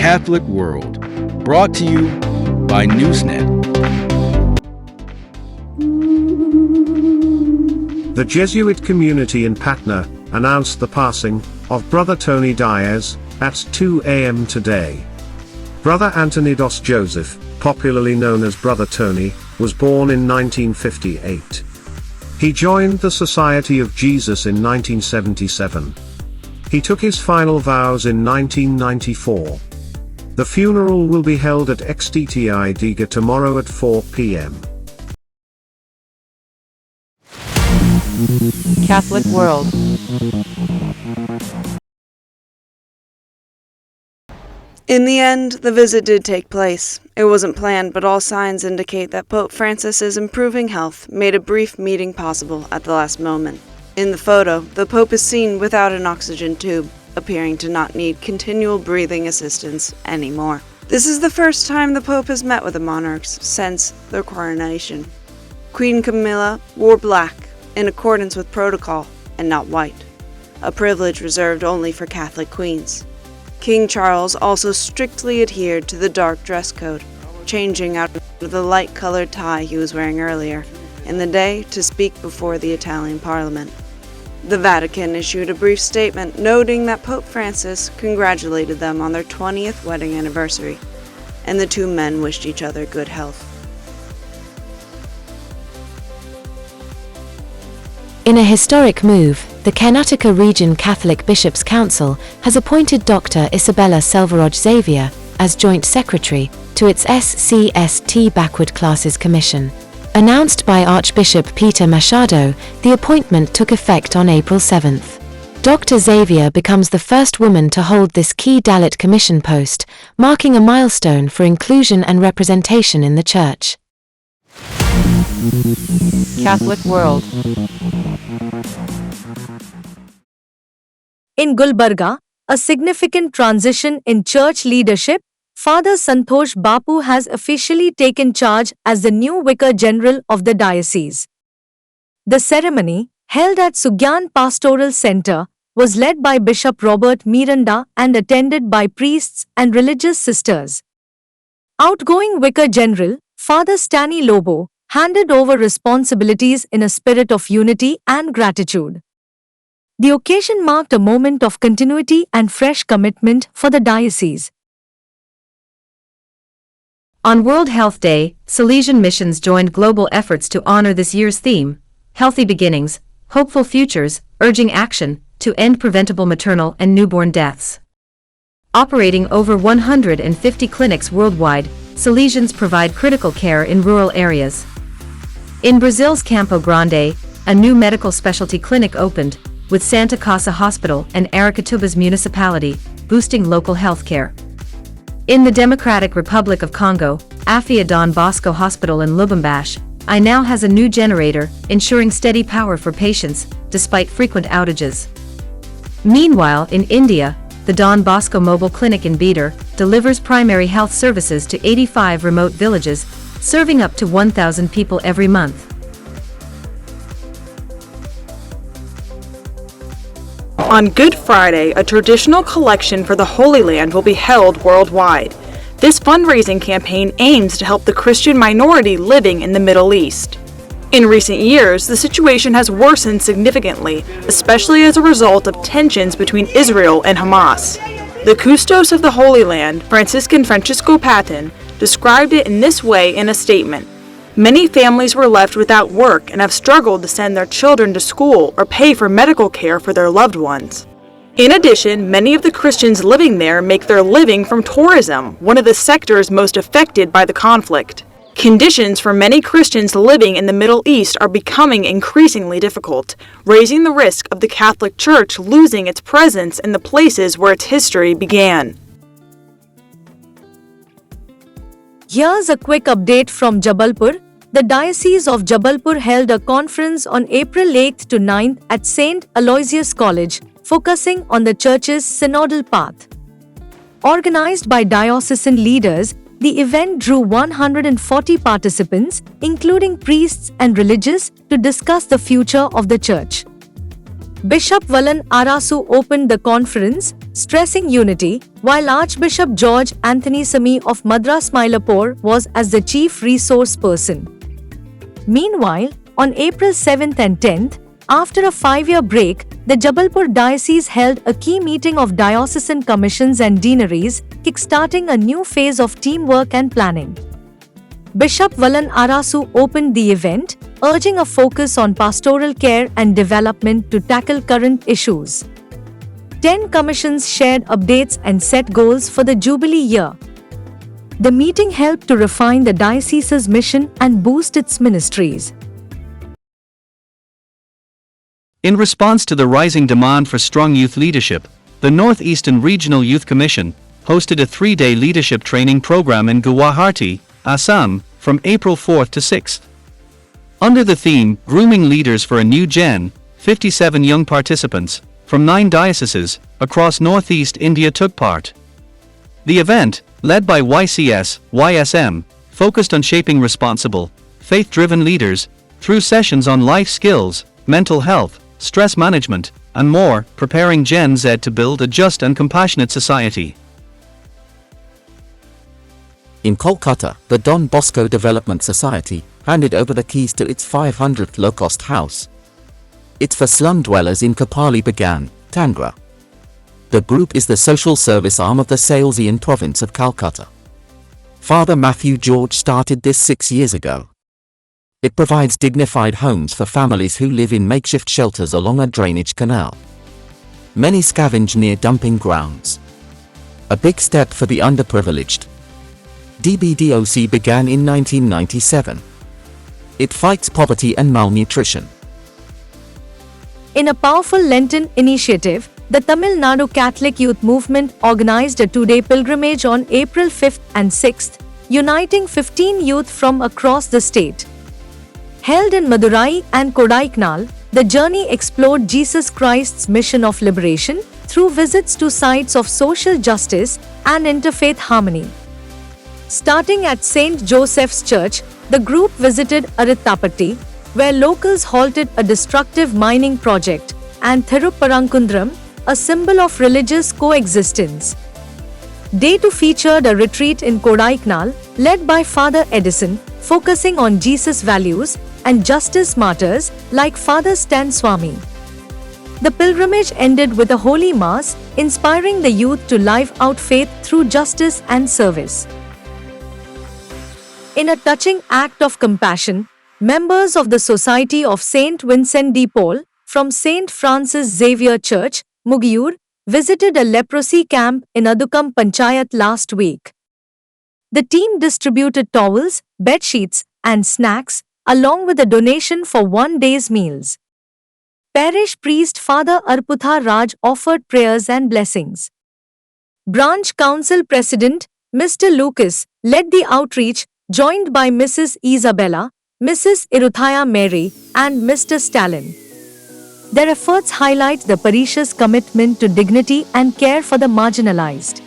Catholic World, brought to you by Newsnet. The Jesuit community in Patna announced the passing of Brother Tony Diaz at 2 a.m. today. Brother Anthony dos Joseph, popularly known as Brother Tony, was born in 1958. He joined the Society of Jesus in 1977. He took his final vows in 1994. The funeral will be held at XTTI Diga tomorrow at 4 p.m. Catholic World. In the end, the visit did take place. It wasn't planned, but all signs indicate that Pope Francis's improving health made a brief meeting possible at the last moment. In the photo, the Pope is seen without an oxygen tube, appearing to not need continual breathing assistance anymore. This is the first time the Pope has met with the monarchs since their coronation. Queen Camilla wore black, in accordance with protocol, and not white, a privilege reserved only for Catholic queens. King Charles also strictly adhered to the dark dress code, changing out of the light-colored tie he was wearing earlier in the day to speak before the Italian Parliament. The Vatican issued a brief statement noting that Pope Francis congratulated them on their 20th wedding anniversary, and the two men wished each other good health. In a historic move, the Karnataka Region Catholic Bishops' Council has appointed Dr. Isabella Selvaraj Xavier as Joint Secretary to its SCST Backward Classes Commission. Announced by Archbishop Peter Machado, the appointment took effect on April 7th. Dr. Xavier becomes the first woman to hold this key Dalit Commission post, marking a milestone for inclusion and representation in the Church. Catholic World. In Gulbarga, a significant transition in church leadership, Father Santosh Bapu has officially taken charge as the new Vicar General of the diocese. The ceremony, held at Sugyan Pastoral Center, was led by Bishop Robert Miranda and attended by priests and religious sisters. Outgoing Vicar General, Father Stanley Lobo, handed over responsibilities in a spirit of unity and gratitude. The occasion marked a moment of continuity and fresh commitment for the diocese. On World Health Day, Salesian missions joined global efforts to honor this year's theme, Healthy Beginnings, Hopeful Futures, urging action to end preventable maternal and newborn deaths. Operating over 150 clinics worldwide, Salesians provide critical care in rural areas. In Brazil's Campo Grande, a new medical specialty clinic opened, with Santa Casa Hospital and Aracatuba's municipality boosting local health care. In the Democratic Republic of Congo, Afia Don Bosco Hospital in Lubumbashi, now has a new generator, ensuring steady power for patients, despite frequent outages. Meanwhile, in India, the Don Bosco Mobile Clinic in Bidar delivers primary health services to 85 remote villages, serving up to 1,000 people every month. On Good Friday, a traditional collection for the Holy Land will be held worldwide. This fundraising campaign aims to help the Christian minority living in the Middle East. In recent years, the situation has worsened significantly, especially as a result of tensions between Israel and Hamas. The Custos of the Holy Land, Franciscan Francisco Patton, described it in this way in a statement. Many families were left without work and have struggled to send their children to school or pay for medical care for their loved ones. In addition, many of the Christians living there make their living from tourism, one of the sectors most affected by the conflict. Conditions for many Christians living in the Middle East are becoming increasingly difficult, raising the risk of the Catholic Church losing its presence in the places where its history began. Here's a quick update from Jabalpur. The Diocese of Jabalpur held a conference on April 8th to 9th at St. Aloysius College, focusing on the Church's synodal path. Organized by diocesan leaders, the event drew 140 participants, including priests and religious, to discuss the future of the Church. Bishop Valan Arasu opened the conference, stressing unity, while Archbishop George Anthony Sami of Madras Mylapore was as the chief resource person. Meanwhile, on April 7th and 10th, after a 5-year break, the Jabalpur diocese held a key meeting of diocesan commissions and deaneries, kickstarting a new phase of teamwork and planning. Bishop Valan Arasu opened the event, urging a focus on pastoral care and development to tackle current issues. 10 commissions shared updates and set goals for the Jubilee year. The meeting helped to refine the diocese's mission and boost its ministries. In response to the rising demand for strong youth leadership, the Northeastern Regional Youth Commission hosted a 3-day leadership training program in Guwahati, Assam, from April 4th to 6th. Under the theme, Grooming Leaders for a New Gen, 57 young participants from 9 dioceses across Northeast India took part. The event, led by YCS/YSM, focused on shaping responsible, faith-driven leaders through sessions on life skills, mental health, stress management, and more, preparing Gen Z to build a just and compassionate society. In Kolkata, the Don Bosco Development Society handed over the keys to its 500th low-cost house. It's for slum dwellers in Kapalibagan, Tangra. The group is the social service arm of the Salesian province of Calcutta. Father Matthew George started this 6 years ago. It provides dignified homes for families who live in makeshift shelters along a drainage canal. Many scavenge near dumping grounds. A big step for the underprivileged. DBDOC began in 1997. It fights poverty and malnutrition. In a powerful Lenten initiative, the Tamil Nadu Catholic Youth Movement organized a 2-day pilgrimage on April 5th and 6th, uniting 15 youth from across the state. Held in Madurai and Kodaikanal, the journey explored Jesus Christ's mission of liberation through visits to sites of social justice and interfaith harmony. Starting at St. Joseph's Church, the group visited Arittapatti, where locals halted a destructive mining project, and Thirupparankundram, a symbol of religious coexistence. Day 2 featured a retreat in Kodaikanal, led by Father Edison, focusing on Jesus values and justice martyrs like Father Stan Swami. The pilgrimage ended with a holy mass, inspiring the youth to live out faith through justice and service. In a touching act of compassion, members of the Society of Saint Vincent de Paul from St. Francis Xavier Church, Mugiyur, visited a leprosy camp in Adukam Panchayat last week. The team distributed towels, bedsheets, and snacks, along with a donation for 1 day's meals. Parish priest Father Arputha Raj offered prayers and blessings. Branch Council President, Mr. Lucas, led the outreach, joined by Mrs. Isabella, Mrs. Iruthaya Mary, and Mr. Stalin. Their efforts highlight the parish's commitment to dignity and care for the marginalized.